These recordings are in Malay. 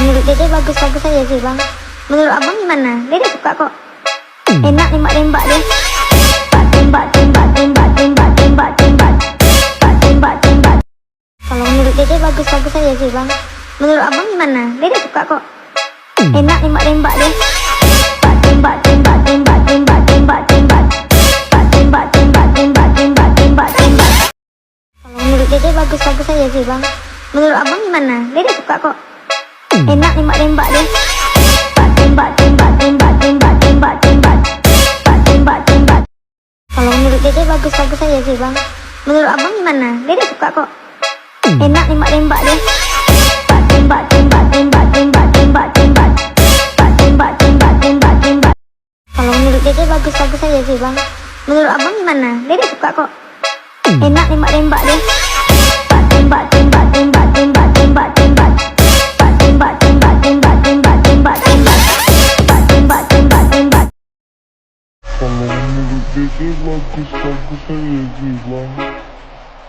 menurut Dede bagus-bagus aja sih bang. Menurut abang gimana? Dede suka kok. Enak nembak-nembak deh. Tembak, tembak, tembak, tembak, tembak, tembak, tembak, tembak. Kalau menurut Dede bagus-bagus aja sih bang. Menurut abang gimana? Dede suka kok. Enak nembak-nembak deh. Tembak, tembak, tembak, tembak, tembak, tembak, tembak, tembak, tembak, tembak, tembak, tembak. Kalau menurut Dede bagus-bagus aja sih bang. Menurut abang gimana? Dede suka kok. Enak nembak-nembak deh. Tembak, tembak, tembak, tembak, tembak, tembak, tembak, tembak. Kalau menurut Dede bagus-bagus aja sih bang. Menurut abang gimana? Dede suka kok. Enak nembak-nembak deh. Tembak, tembak, tembak, tembak, tembak, tembak, tembak, tembak, tembak, tembak. Kalau menurut Dede bagus-bagus aja sih bang. Menurut abang gimana? Dede suka kok. Enak nembak-nembak deh. Tembak, tembak, tembak, tembak, tembak, tembak, tembak, tembak, tembak, tembak, tembak, tembak, tembak, tembak, tembak. Kalau menurut Dede bagus-bagus aja sih bang.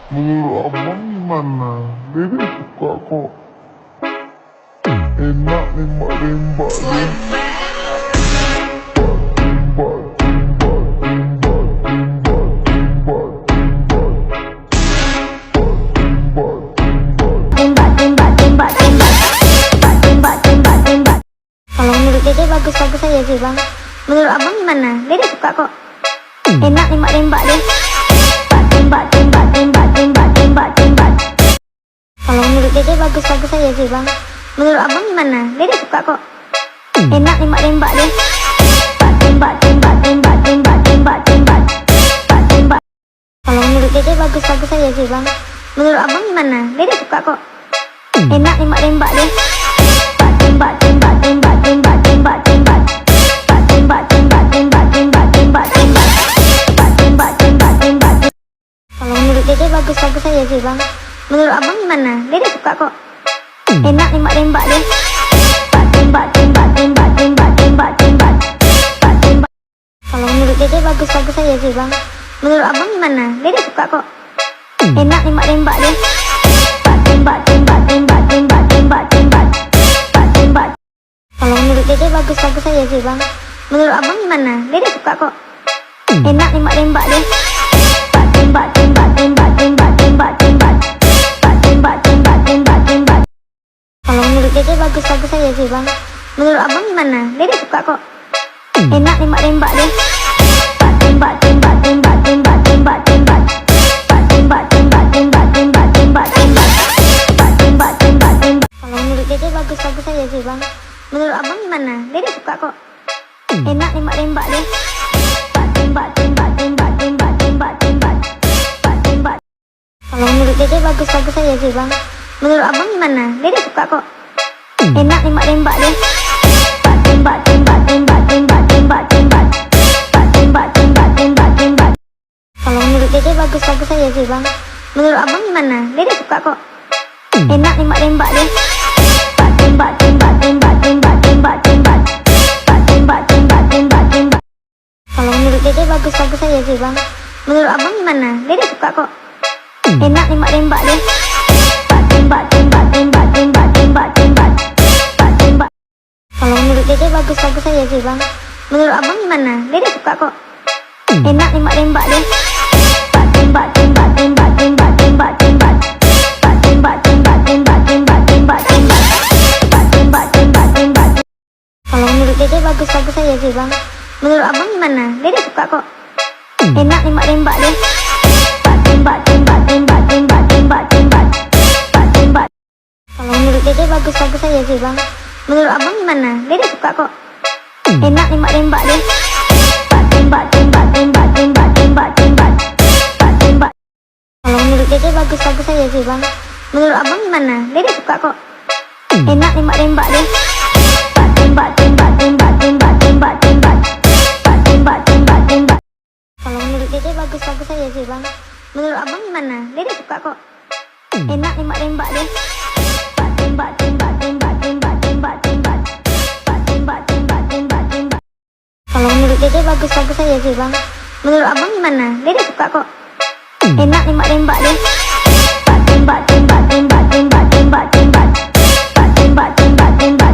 Menurut abang gimana? Dede suka kok. Enak nembak-nembak deh. Tembak, tembak, tembak, tembak, tembak, tembak, tembak, tembak. Tembak, tembak, tembak, tembak, tembak, tembak, tembak. Kalau menurut Dede bagus-bagus aja sih bang. Menurut abang gimana? Dede suka kok. Enak nembak-nembak deh. Tembak, tembak, tembak, tembak, tembak, tembak. Kalau menurut Dede bagus-bagus aja sih bang. Menurut abang gimana? Dede suka kok. Enak nembak-nembak deh. Tembak, tembak, tembak, tembak, tembak, tembak, tembak. Kalau menurut Dede bagus-bagus aja sih bang. Menurut abang gimana? Dede suka kok. Enak nembak-nembak deh. Tembak, tembak, tembak, tembak, tembak, tembak, tembak, tembak, tembak, tembak, tembak, tembak, tembak, tembak, tembak. Kalau menurut Dede bagus-bagus aja sih bang. Menurut abang gimana? Dede suka kok. Enak nembak-nembak deh. Tembak, tembak, tembak, tembak, tembak, tembak, tembak. Kalau menurut Dede bagus-bagus aja sih bang. Menurut abang gimana? Dede suka kok. Enak nembak-nembak deh. Tembak, tembak, tembak, tembak, tembak, tembak, tembak. Kalau menurut Dede bagus-bagus aja sih bang. Menurut abang gimana? Dede suka kok. Enak nembak-nembak deh. Tembak, tembak, tembak, tembak, tembak, tembak, tembak, tembak, tembak, tembak. Kalau menurut Dede bagus-bagus aja sih bang. Menurut abang gimana? Dede suka kok. Enak nembak-nembak deh. Tembak, tembak, tembak, tembak, tembak, tembak, tembak, tembak, tembak, tembak, tembak, tembak, tembak, tembak, tembak. Kalau menurut Dede bagus-bagus aja sih bang. Menurut abang gimana? Dede suka kok. Enak nembak-nembak deh. Tembak, tembak, tembak, tembak, tembak, tembak, tembak. Kalau menurut Dede bagus-bagus aja sih bang. Menurut abang gimana? Dede suka kok. Enak nembak-nembak deh. Tembak, tembak, tembak, tembak, tembak, tembak, tembak, tembak, tembak, tembak. Kalau menurut Dede bagus-bagus aja sih bang. Menurut abang gimana? Dede suka kok. Enak nembak-nembak deh. Tembak, tembak, tembak, tembak, tembak, tembak, tembak, tembak, tembak, tembak. Kalau menurut Dede bagus-bagus aja sih bang. Menurut abang gimana? Dede suka kok. Enak nembak-nembak deh. Tembak, tembak, tembak, tembak, tembak, tembak, tembak. Kalau menurut Dede bagus-bagus aja sih bang. Menurut abang gimana? Dede suka kok. Enak nembak-nembak deh. Tembak, tembak, tembak, tembak, tembak, tembak, tembak, tembak, tembak, tembak, tembak, tembak, tembak, tembak, tembak. Kalau menurut Dede bagus-bagus aja sih bang. Menurut abang gimana? Dede suka kok. Enak nembak-nembak deh. Tembak, tembak, tembak, tembak, tembak, tembak, tembak. Kalau menurut Dede bagus-bagus aja sih bang. Menurut abang gimana? Dede suka kok. Enak nembak-nembak deh. Tembak, tembak, tembak, tembak, tembak, tembak, tembak. Kalau menurut Dede bagus-bagus aja sih bang. Menurut abang gimana? Dede suka kok. Enak nembak-nembak deh. Tembak, tembak, tembak, tembak, tembak, tembak, tembak, tembak, tembak. Kalau menurut Dede bagus-bagus aja sih bang. Menurut abang gimana? Dede suka kok. Enak nembak-nembak deh. Tembak, tembak, tembak, tembak, tembak, tembak, tembak, tembak, tembak, tembak. Kalau menurut Dede bagus-bagus aja sih bang. Menurut abang gimana? Dede suka kok. Enak nembak-nembak deh. Tembak, tembak, tembak, tembak, tembak, tembak, tembak, tembak, tembak,